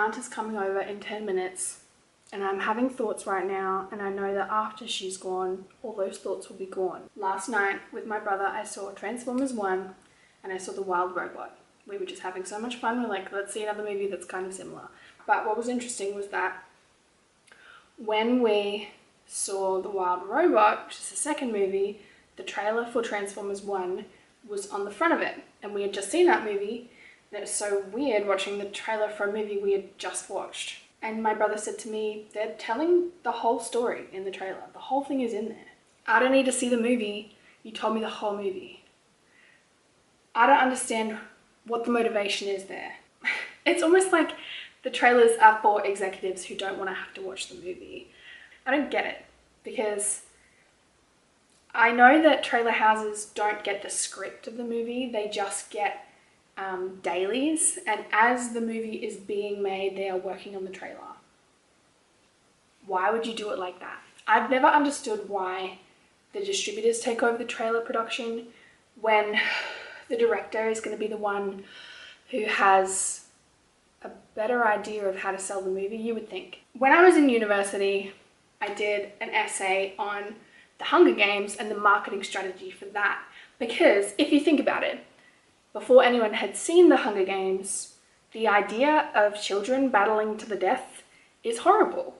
aunt is coming over in 10 minutes and I'm having thoughts right now, and I know that after she's gone, all those thoughts will be gone. Last night with my brother, I saw Transformers 1 and I saw The Wild Robot. We were just having so much fun. We're like, let's see another movie that's kind of similar. But what was interesting was that when we saw The Wild Robot, which is the second movie, the trailer for Transformers 1 was on the front of it. And we had just seen that movie, and it was so weird watching the trailer for a movie we had just watched. And my brother said to me, they're telling the whole story in the trailer. The whole thing is in there. I don't need to see the movie. You told me the whole movie. I don't understand what the motivation is there. It's almost like the trailers are for executives who don't want to have to watch the movie. I don't get it, because I know that trailer houses don't get the script of the movie. They just get dailies, and as the movie is being made, they are working on the trailer. Why would you do it like that? I've never understood why the distributors take over the trailer production when the director is going to be the one who has a better idea of how to sell the movie, you would think. When I was in university, I did an essay on the Hunger Games and the marketing strategy for that, because if you think about it, before anyone had seen the Hunger Games, the idea of children battling to the death is horrible.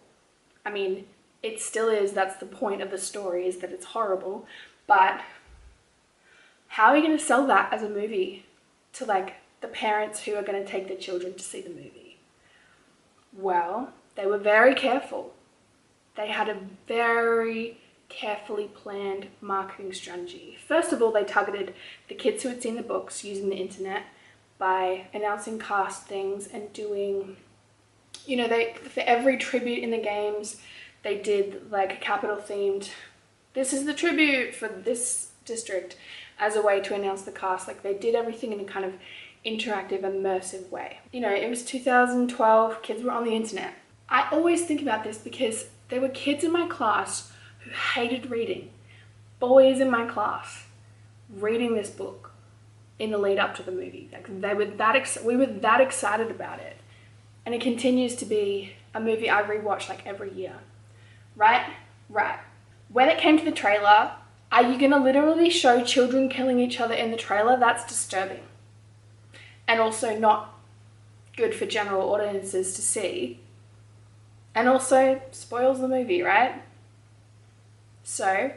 I mean, it still is. That's the point of the story, is that it's horrible. But how are you going to sell that as a movie to like the parents who are going to take their children to see the movie? Well, they were very careful. They had a very carefully planned marketing strategy. First of all, they targeted the kids who had seen the books using the internet by announcing cast things and doing, you know, for every tribute in the games, they did like a capital themed, this is the tribute for this district, as a way to announce the cast. Like, they did everything in a kind of interactive, immersive way. You know, it was 2012, kids were on the internet. I always think about this because there were kids in my class who hated reading. Boys in my class reading this book in the lead up to the movie. Like, we were that excited about it. And it continues to be a movie I rewatch like every year. Right? Right. When it came to the trailer, are you gonna literally show children killing each other in the trailer? That's disturbing. And also not good for general audiences to see. And also spoils the movie, right? So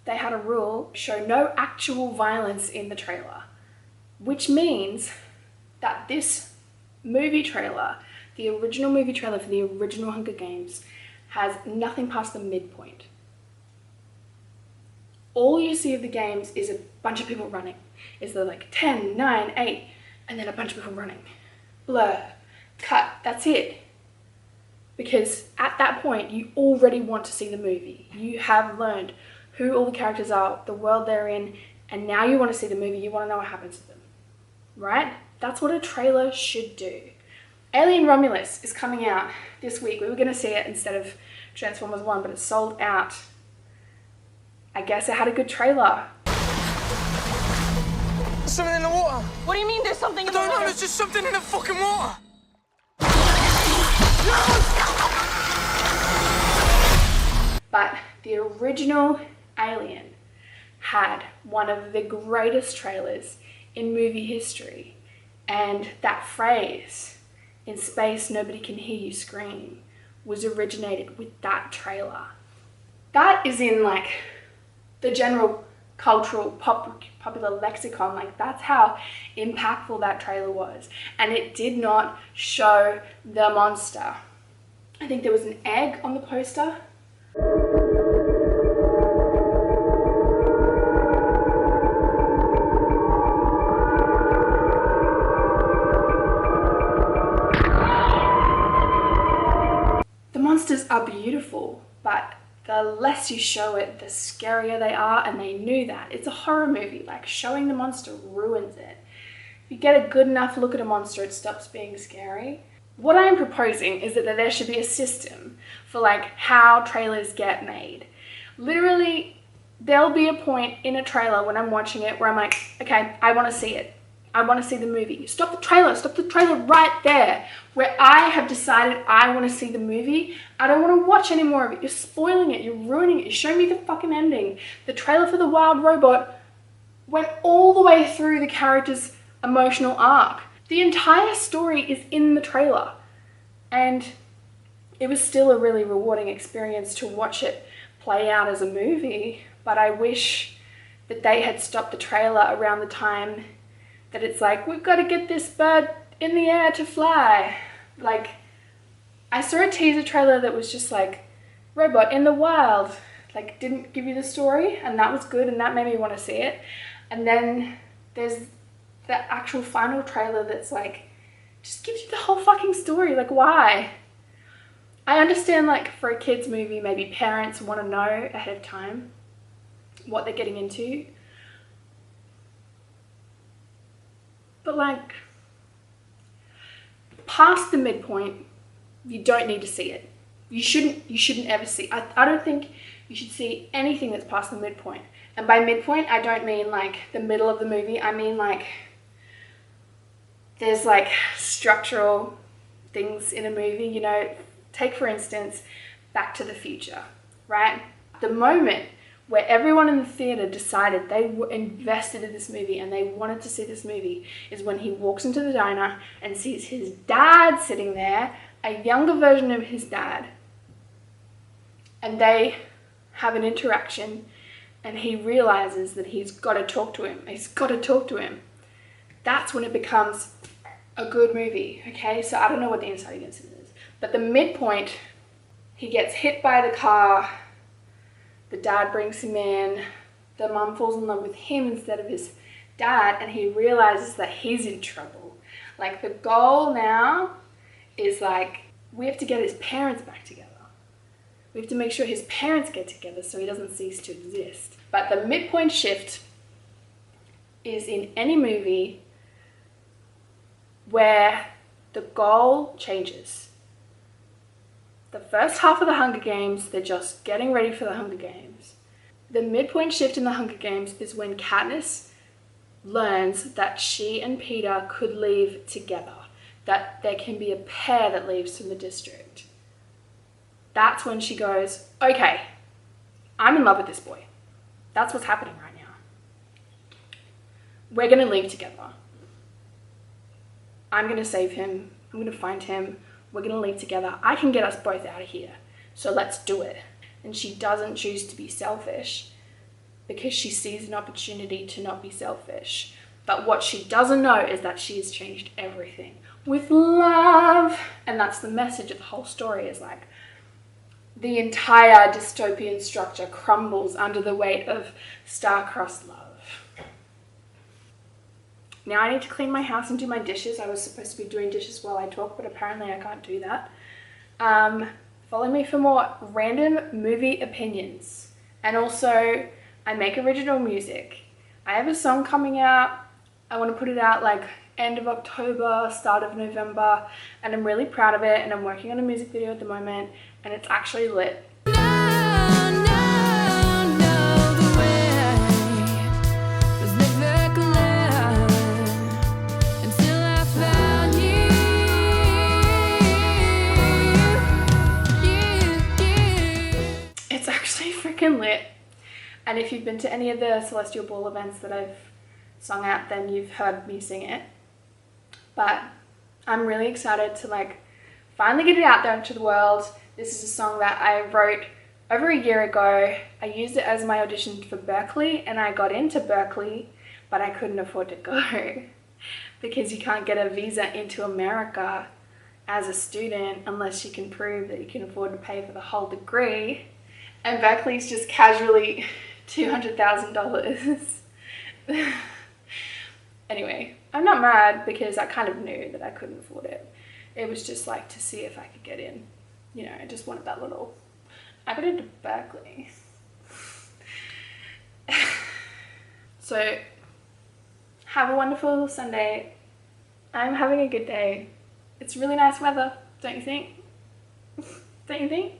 they had a rule, show no actual violence in the trailer, which means that this movie trailer, the original movie trailer for the original Hunger Games, has nothing past the midpoint. All you see of the games is a bunch of people running. Is there like 10, 9, 8, and then a bunch of people running. Blur, cut, that's it. Because at that point, you already want to see the movie. You have learned who all the characters are, the world they're in, and now you want to see the movie, you want to know what happens to them, right? That's what a trailer should do. Alien Romulus is coming out this week. We were going to see it instead of Transformers 1, but it's sold out. I guess it had a good trailer. There's something in the water. What do you mean there's something in the water? I don't know, there's just something in the fucking water. But the original Alien had one of the greatest trailers in movie history. And that phrase, "in space nobody can hear you scream," was originated with that trailer. That is in like the general cultural popular lexicon. Like, that's how impactful that trailer was. And it did not show the monster. I think there was an egg on the poster. The monsters are beautiful, but the less you show it, the scarier they are, and they knew that. It's a horror movie, like, showing the monster ruins it. If you get a good enough look at a monster, it stops being scary. What I am proposing is that there should be a system for like how trailers get made. Literally, there'll be a point in a trailer when I'm watching it where I'm like, okay, I want to see it. I want to see the movie. Stop the trailer right there. Where I have decided I want to see the movie, I don't want to watch any more of it. You're spoiling it, you're ruining it, you show me the fucking ending. The trailer for The Wild Robot went all the way through the character's emotional arc. The entire story is in the trailer. And it was still a really rewarding experience to watch it play out as a movie, but I wish that they had stopped the trailer around the time that it's like, we've got to get this bird in the air to fly. Like, I saw a teaser trailer that was just like, robot in the wild, like didn't give you the story, and that was good and that made me want to see it. And then there's the actual final trailer that's like, just gives you the whole fucking story. Like, why? I understand, like, for a kid's movie, maybe parents want to know ahead of time what they're getting into. But, like, past the midpoint, you don't need to see it. You shouldn't ever see. I don't think you should see anything that's past the midpoint. And by midpoint, I don't mean, like, the middle of the movie. I mean, like, there's, like, structural things in a movie, you know. Take, for instance, Back to the Future, right? The moment where everyone in the theater decided they were invested in this movie and they wanted to see this movie is when he walks into the diner and sees his dad sitting there, a younger version of his dad. And they have an interaction and he realizes that he's got to talk to him. He's got to talk to him. That's when it becomes a good movie, okay? So I don't know what the inside against it is. But the midpoint, he gets hit by the car, the dad brings him in, the mum falls in love with him instead of his dad, and he realizes that he's in trouble. Like, the goal now is like, we have to get his parents back together. We have to make sure his parents get together so he doesn't cease to exist. But the midpoint shift is in any movie where the goal changes. The first half of the Hunger Games, they're just getting ready for the Hunger Games. The midpoint shift in the Hunger Games is when Katniss learns that she and Peter could leave together, that there can be a pair that leaves from the district. That's when she goes, okay, I'm in love with this boy. That's what's happening right now. We're gonna leave together. I'm gonna save him. I'm gonna find him. We're gonna leave together. I can get us both out of here. So let's do it. And she doesn't choose to be selfish because she sees an opportunity to not be selfish. But what she doesn't know is that she has changed everything with love. And that's the message of the whole story, is like, the entire dystopian structure crumbles under the weight of star-crossed love. Now I need to clean my house and do my dishes. I was supposed to be doing dishes while I talk, but apparently I can't do that. Follow me for more random movie opinions. And also, I make original music. I have a song coming out. I want to put it out like end of October, start of November, and I'm really proud of it, and I'm working on a music video at the moment, and it's actually lit. Lit. And if you've been to any of the Celestial Ball events that I've sung at, then you've heard me sing it. But I'm really excited to like finally get it out there into the world. This is a song that I wrote over a year ago. I used it as my audition for Berkeley, and I got into Berkeley, but I couldn't afford to go because you can't get a visa into America as a student unless you can prove that you can afford to pay for the whole degree. And Berkeley's just casually $200,000. Anyway, I'm not mad because I kind of knew that I couldn't afford it. It was just like to see if I could get in. You know, I just wanted that little, I got into Berkeley. So, have a wonderful Sunday. I'm having a good day. It's really nice weather, don't you think? Don't you think?